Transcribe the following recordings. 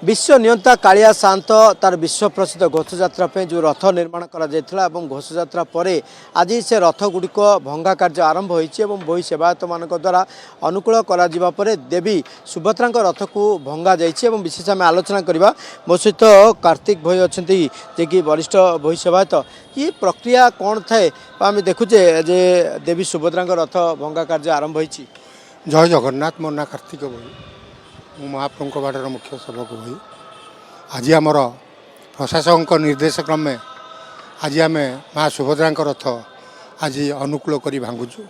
विश्व नियंता कालिया शांत तार विश्व प्रसिद्ध घोषयात्रा जो रथ निर्माण करा घोषयात्रा पर आज से रथ गुड़िक भंगा कार्य आरंभ होती बही सेवायत मान द्वारा अनुकूल कर देवी सुभद्रा रथ को भंगा जाइए विशेष आम आलोचना करवा मो सहित कार्तिक भाई अच्छा जे कि वरिष्ठ बही सेवायत ये प्रक्रिया कौन थाए आम देखुचे जे देवी सुभद्रा रथ भंगा कार्य आरंभ होती। जय जगन्नाथ मो ना कार्तिक भाई मु महाप्रभु बाटर मुख्य सेवक भाई आज आमर प्रशासक निर्देश क्रमे आज आम माँ सुभद्रा रथ आज अनुकूल कर भांगुचु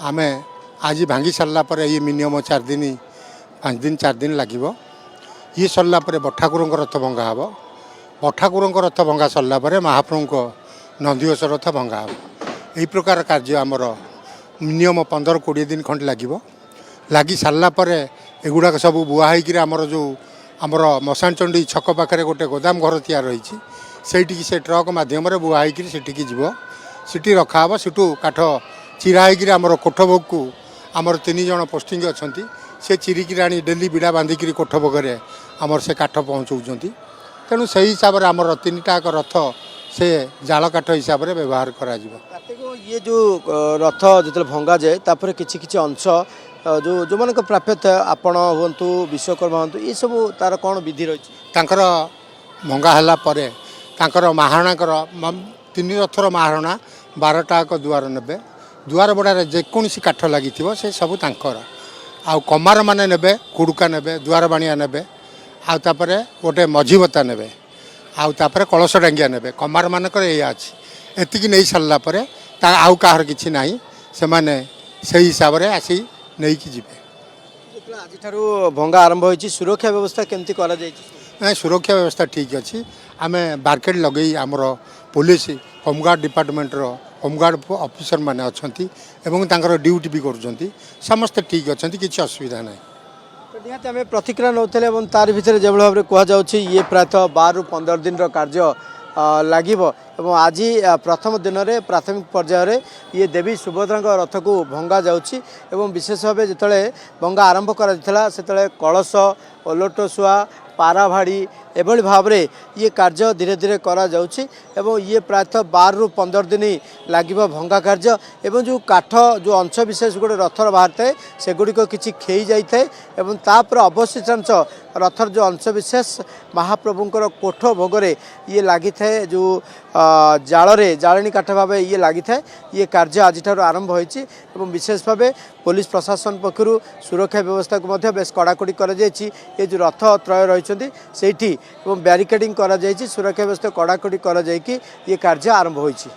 आम आज भांगी सारापर ये मिनिमम 4 दिन 5 दिन 4 दिन लगे ये सरलापर बठाकुर रथ भंगा हे बठाकुर रथ भंगा सरलापर महाप्रभु नंदीघोष रथ भंगा हे यही प्रकार कार्य आमर मिनिमम 15-20 दिन खंड लगी सारापर एगुड़ाक सब बुआई आमर जो आमर मशाणचंडी छक पाखे गोटे गोदाम घर तैयार रही से ट्रक मध्यम बुआई सेठी जीव सीटी रखा सेठू काठ चिरा आमर कोठभोग को आमर 3 जन पोस्टिंग अच्छा से चिरिकी आनी डेली बिड़ा बांधिक कोठभोग आमर से काठ पहुँचाऊँच तेणु से हिसाब से आमर 3टाक रथ से जाल काठ हिसाब से व्यवहार करा ये जो रथ जो भंगा जाए तापर किछि किछि अंश जो जो मान प्राप्य था आपण हूँ विश्वकर्मा हूँ ये सब तार कौन विधि रही भंगा है महारणाकर 3 रथर महारणा 12टाक दुआर ने दुआर बड़ार जेकोसी काठ लगी से सब आउ कमार मैंने ने कुड़ुका ने दुआर बाणिया ने गोटे मझीबता ने आउे कलश डांगिया ने कमार मानकर या अच्छी एतिकी नहीं सारापर आउ कहार कि ना से हिसाब से आसी नहीं कि जीवे आज भंगा आरंभ होती सुरक्षा व्यवस्था केमती करा ना सुरक्षा व्यवस्था ठीक अच्छी आम बारकेड लगे आमर पुलिस होमगार्ड डिपार्टमेंटर होमगार्ड ऑफिसर मैंने अच्छा ड्यूटी भी कर समस्ते ठीक अच्छा किसी असुविधा ना निहत आम प्रतिक्रिया नौले तार भितर जो भाव में कहुच्छी ये प्रायतः 12-15 दिन कार्य लगे आज प्रथम दिन में प्राथमिक पर्यायर ये देवी सुभद्रा रथ को भंगा जाऊँगी विशेष भाव जिते भंगा आरंभ कर कलश ओलटशुआ पाराभाड़ी एभली भाव में ये कार्य धीरे धीरे करा जाउछि एवं ये प्रायतः 12-15 दिन लगे भंगा कार्य एवं जो काठ जो अंश विशेष गोटे रथर बाहर थाए सेगुड़िक किसी खेई जाए एवं तापर अवशिष्टांश रथर जो अंश विशेष महाप्रभुंकर कोठ भोगरे ये लगी थाए जो जालरे जालनी काठ भाव ये लगी थाए ये कार्य आज आरंभ होइछि एवं विशेष भाव पुलिस प्रशासन पक्षर सुरक्षा व्यवस्था को बेस कड़ाकड़ी कर ये जो रथ त्रय रही से बैरिकेडिंग करा सुरक्षा व्यवस्था कड़ाकड़ी कर ये कार्य आरंभ होइछि।